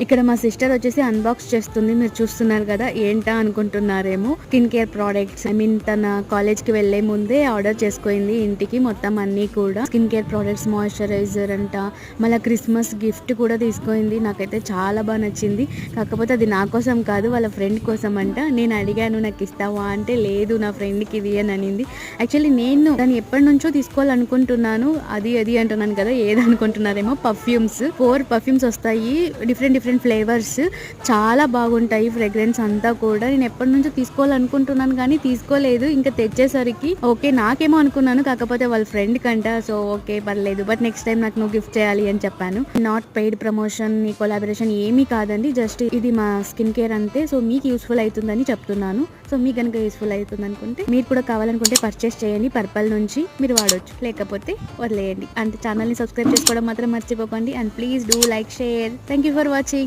ఇక్కడ మా సిస్టర్ వచ్చేసి అన్బాక్స్ చేస్తుంది, మీరు చూస్తున్నారు కదా. ఏంటా అనుకుంటున్నారేమో, skin care products. I mean తన కాలేజ్ కి వెళ్లే ముందే ఆర్డర్ చేసుకోయింది ఇంటికి మొత్తం అన్ని కూడా. స్కిన్ కేర్ ప్రోడక్ట్స్, మాయిశ్చరైజర్ అంట, మళ్ళీ క్రిస్మస్ గిఫ్ట్ కూడా తీసుకోయింది. నాకైతే చాలా బాగా నచ్చింది. కాకపోతే అది నా కోసం కాదు, వాళ్ళ ఫ్రెండ్ కోసం అంట. నేను అడిగాను నాకు ఇస్తావా అంటే లేదు నా ఫ్రెండ్కి ఇది అని అనింది. యాక్చువల్లీ నేను దాన్ని ఎప్పటి నుంచో తీసుకోవాలనుకుంటున్నాను. అది అంటున్నాను కదా, ఏదనుకుంటున్నారేమో. పర్ఫ్యూమ్స్ 4 పర్ఫ్యూమ్స్ వస్తాయి, డిఫరెంట్ ఫ్లేవర్స్, చాలా బాగుంటాయి. ఫ్రేగ్రెన్స్ అంతా కూడా నేను ఎప్పటి నుంచో తీసుకోవాలనుకుంటున్నాను కానీ తీసుకోలేదు. ఇంకా తెచ్చేసరికి ఓకే నాకేమో అనుకున్నాను, కాకపోతే వాళ్ళ ఫ్రెండ్ కంట. సో ఓకే పర్లేదు, బట్ నెక్స్ట్ టైం నాకు నువ్వు గిఫ్ట్ చేయాలి అని చెప్పాను. నాట్ పెయిడ్ ప్రమోషన్, కొలాబరేషన్ ఏమీ కాదండి, జస్ట్ ఇది మా స్కిన్ కేర్ అంతే. సో మీకు యూస్ఫుల్ అవుతుందని చెప్తున్నాను. సో మీకు కనుక యూస్ఫుల్ అవుతుంది అనుకుంటే, మీరు కూడా కావాలనుకుంటే పర్చేస్ చేయండి. పర్పల్ నుంచి మీరు వాడొచ్చు, లేకపోతే వదిలేయండి. అంటే ఛానల్ని సబ్స్క్రైబ్ చేసుకోవడం మాత్రం మర్చిపోకండి. And please do like, share. Thank you for watching.